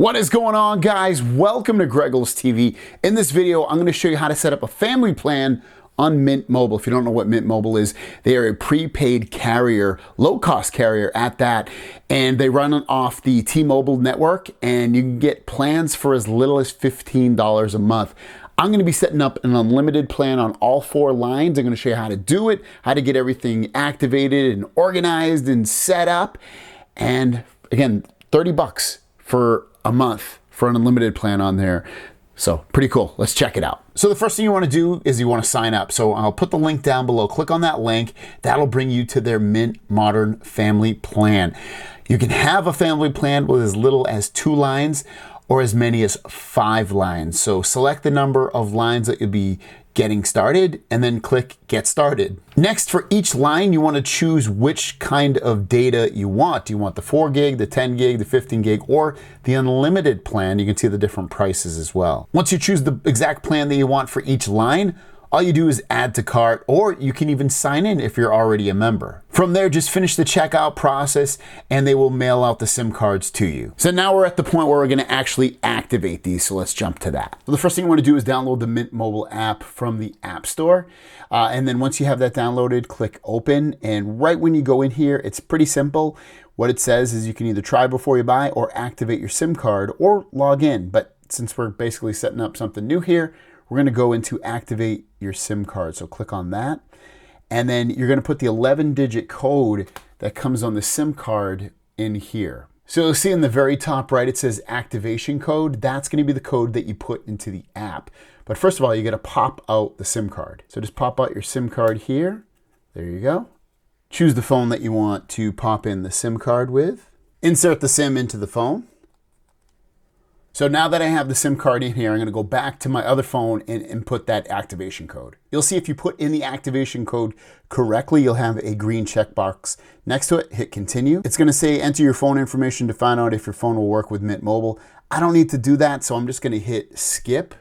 What is going on, guys? Welcome to Greggles TV. In this video, I'm going to show you how to set up a family plan on Mint Mobile. If you don't know what Mint Mobile is, they are a prepaid carrier, low-cost carrier at that, and they run off the T-Mobile network, and you can get plans for as little as $15 a month. I'm going to be setting up an unlimited plan on all 4 lines. I'm going to show you how to do it, how to get everything activated and organized and set up. And again, 30 bucks for a month for an unlimited plan on there. So pretty cool. Let's check it out. So the first thing you want to do is you want to sign up. So I'll put the link down below. Click on that link. That'll bring you to their Mint Modern Family Plan. You can have a family plan with as little as 2 lines or as many as 5 lines. So select the number of lines that you'll be getting started and then click Get Started. Next, for each line, you want to choose which kind of data you want. Do you want the 4 gig, the 10 gig, the 15 gig, or the unlimited plan? You can see the different prices as well. Once you choose the exact plan that you want for each line, all you do is add to cart, or you can even sign in if you're already a member. From there, just finish the checkout process and they will mail out the SIM cards to you. So now we're at the point where we're gonna actually activate these, so let's jump to that. So the first thing you wanna do is download the Mint Mobile app from the App Store. And then once you have that downloaded, click open. And right when you go in here, it's pretty simple. What it says is you can either try before you buy or activate your SIM card or log in. But since we're basically setting up something new here, we're gonna go into activate your SIM card. So click on that. And then you're gonna put the 11-digit code that comes on the SIM card in here. So you'll see in the very top right, it says activation code. That's gonna be the code that you put into the app. But first of all, you gotta pop out the SIM card. So just pop out your SIM card here. There you go. Choose the phone that you want to pop in the SIM card with. Insert the SIM into the phone. So now that I have the SIM card in here, I'm gonna go back to my other phone and input that activation code. You'll see if you put in the activation code correctly, you'll have a green checkbox next to it. Hit continue. It's gonna say enter your phone information to find out if your phone will work with Mint Mobile. I don't need to do that, so I'm just gonna hit skip.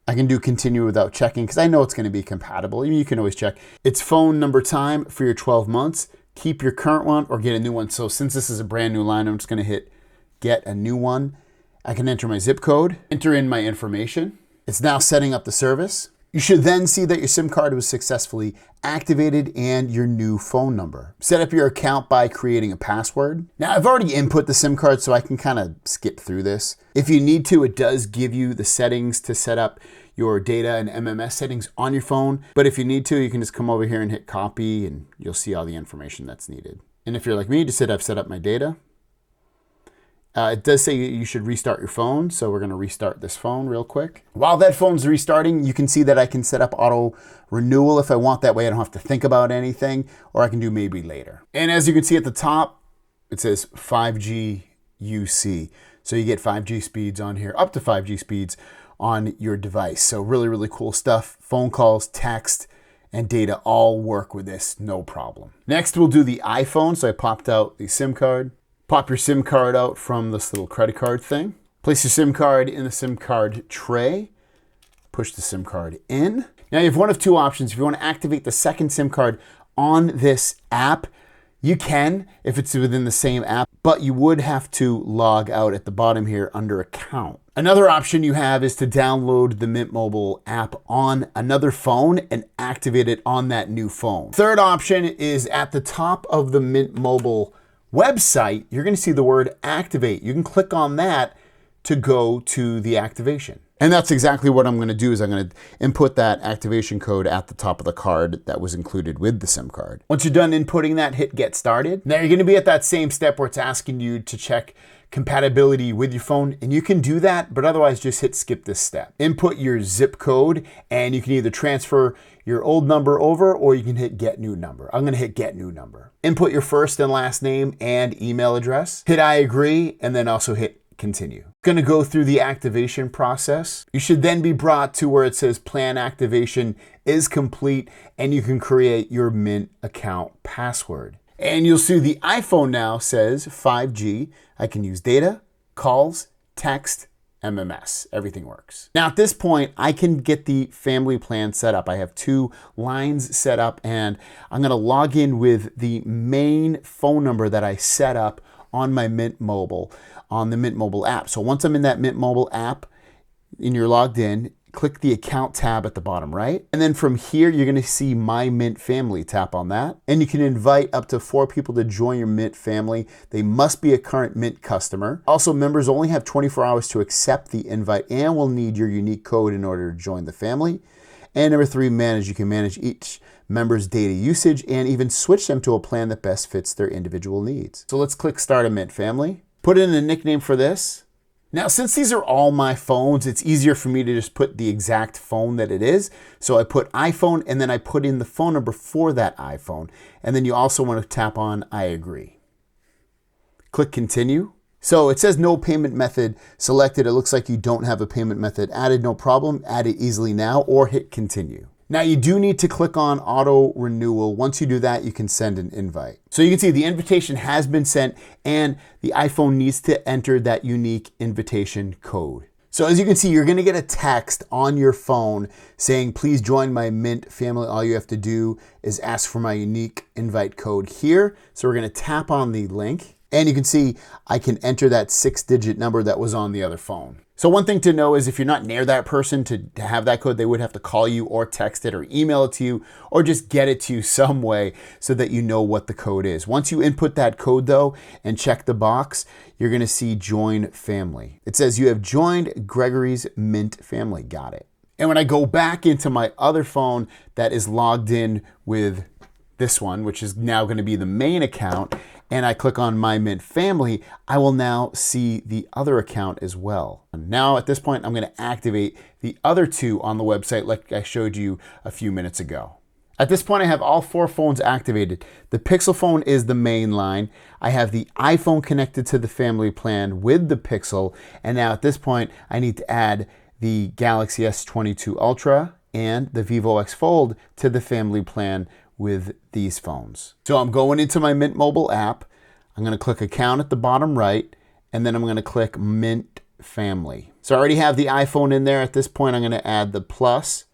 I can do continue without checking because I know it's gonna be compatible. You can always check. It's phone number time for your 12 months. Keep your current one or get a new one. So since this is a brand new line, I'm just gonna hit get a new one. I can enter my zip code, enter in my information. It's now setting up the service. You should then see that your SIM card was successfully activated and your new phone number. Set up your account by creating a password. Now I've already input the SIM card, so I can kind of skip through this. If you need to, it does give you the settings to set up your data and MMS settings on your phone. But if you need to, you can just come over here and hit copy and you'll see all the information that's needed. And if you're like me, just hit I've set up my data. It does say you should restart your phone, so we're gonna restart this phone real quick. While that phone's restarting, you can see that I can set up auto renewal if I want. That way I don't have to think about anything, or I can do maybe later. And as you can see at the top, it says 5G UC. So you get 5G speeds on here, up to 5G speeds on your device. So really, really cool stuff. Phone calls, text, and data all work with this, no problem. Next, we'll do the iPhone. So I popped out the SIM card. Pop your SIM card out from this little credit card thing. Place your SIM card in the SIM card tray. Push the SIM card in. Now you have one of 2 options. If you want to activate the second SIM card on this app, you can if it's within the same app, but you would have to log out at the bottom here under account. Another option you have is to download the Mint Mobile app on another phone and activate it on that new phone. Third option is at the top of the Mint Mobile website, you're gonna see the word activate. You can click on that to go to the activation. And that's exactly what I'm gonna do is I'm gonna input that activation code at the top of the card that was included with the SIM card. Once you're done inputting that, hit get started. Now you're gonna be at that same step where it's asking you to check compatibility with your phone, and you can do that, but otherwise just hit skip this step. Input your zip code, and you can either transfer your old number over or you can hit get new number. I'm gonna hit get new number. Input your first and last name and email address. Hit I agree, and then also hit continue. Gonna go through the activation process. You should then be brought to where it says plan activation is complete, and you can create your Mint account password. And you'll see the iPhone now says 5G. I can use data, calls, text, MMS. Everything works. Now at this point, I can get the family plan set up. I have 2 lines set up, and I'm gonna log in with the main phone number that I set up on my Mint Mobile, on the Mint Mobile app. So once I'm in that Mint Mobile app and you're logged in, click the account tab at the bottom right. And then from here, you're gonna see My Mint Family. Tap on that. And you can invite up to 4 people to join your Mint family. They must be a current Mint customer. Also, members only have 24 hours to accept the invite and will need your unique code in order to join the family. And number 3, manage. You can manage each member's data usage and even switch them to a plan that best fits their individual needs. So let's click Start a Mint Family. Put in a nickname for this. Now, since these are all my phones, it's easier for me to just put the exact phone that it is. So I put iPhone and then I put in the phone number for that iPhone. And then you also want to tap on I agree. Click Continue. So it says no payment method selected. It looks like you don't have a payment method added. No problem. Add it easily now or hit Continue. Now you do need to click on auto renewal. Once you do that, you can send an invite. So you can see the invitation has been sent and the iPhone needs to enter that unique invitation code. So as you can see, you're gonna get a text on your phone saying, please join my Mint family. All you have to do is ask for my unique invite code here. So we're gonna tap on the link and you can see I can enter that 6-digit number that was on the other phone. So one thing to know is if you're not near that person to have that code, they would have to call you or text it or email it to you or just get it to you some way so that you know what the code is. Once you input that code though and check the box, you're gonna see Join Family. It says you have joined Gregory's Mint family. Got it. And when I go back into my other phone that is logged in with this one, which is now gonna be the main account, and I click on My Mint Family, I will now see the other account as well. And now at this point, I'm gonna activate the other 2 on the website like I showed you a few minutes ago. At this point, I have all 4 phones activated. The Pixel phone is the main line. I have the iPhone connected to the family plan with the Pixel. And now at this point, I need to add the Galaxy S22 Ultra and the Vivo X Fold to the family plan with these phones. So I'm going into my Mint Mobile app. I'm gonna click Account at the bottom right, and then I'm gonna click Mint Family. So I already have the iPhone in there. At this point, I'm gonna add the plus,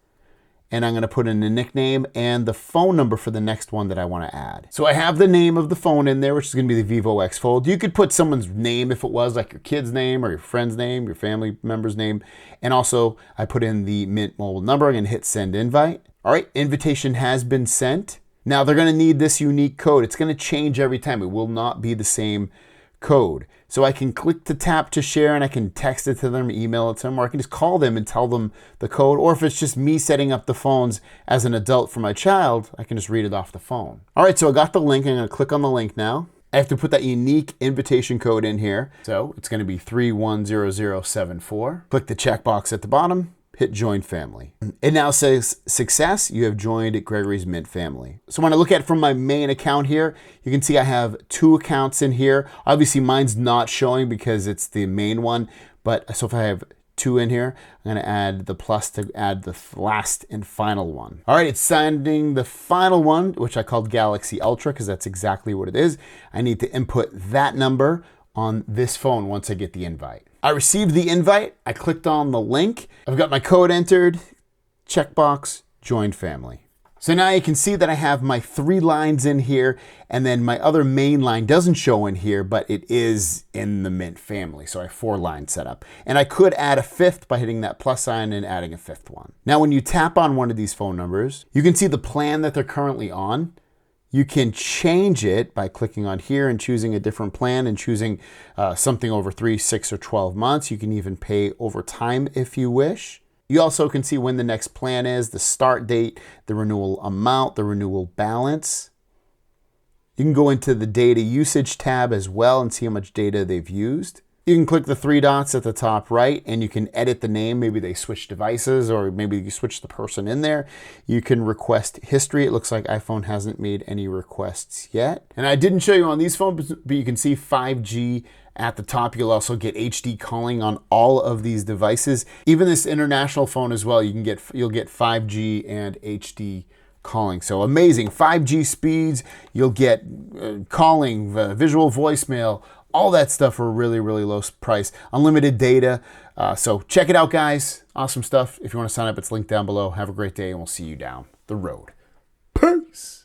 and I'm gonna put in a nickname and the phone number for the next one that I wanna add. So I have the name of the phone in there, which is gonna be the Vivo X Fold. You could put someone's name if it was like your kid's name or your friend's name, your family member's name. And also I put in the Mint Mobile number. I'm gonna hit Send Invite. All right, invitation has been sent. Now they're gonna need this unique code. It's gonna change every time. It will not be the same code. So I can click to tap to share and I can text it to them, email it to them, or I can just call them and tell them the code. Or if it's just me setting up the phones as an adult for my child, I can just read it off the phone. All right, so I got the link. I'm gonna click on the link now. I have to put that unique invitation code in here. So it's gonna be 310074. Click the checkbox at the bottom. Hit Join Family. It now says success, you have joined Gregory's Mint family. So when I look at it from my main account here, you can see I have 2 accounts in here. Obviously mine's not showing because it's the main one, but so if I have 2 in here, I'm gonna add the plus to add the last and final one. All right, it's sending the final one, which I called Galaxy Ultra because that's exactly what it is. I need to input that number on this phone once I get the invite. I received the invite, I clicked on the link, I've got my code entered, checkbox, join family. So now you can see that I have my 3 lines in here and then my other main line doesn't show in here, but it is in the Mint family. So I have 4 lines set up. And I could add a 5th by hitting that plus sign and adding a 5th one. Now when you tap on one of these phone numbers, you can see the plan that they're currently on. You can change it by clicking on here and choosing a different plan and choosing something over 3, 6, or 12 months. You can even pay over time if you wish. You also can see when the next plan is, the start date, the renewal amount, the renewal balance. You can go into the data usage tab as well and see how much data they've used. You can click the 3 dots at the top right and you can edit the name. Maybe they switch devices or maybe you switch the person in there. You can request history. It looks like iPhone hasn't made any requests yet. And I didn't show you on these phones, but you can see 5G at the top. You'll also get HD calling on all of these devices. Even this international phone as well, you'll get 5G and HD calling. So amazing 5G speeds. You'll get calling, visual voicemail, all that stuff for a really, really low price. Unlimited data. So check it out, guys. Awesome stuff. If you want to sign up, it's linked down below. Have a great day, and we'll see you down the road. Peace.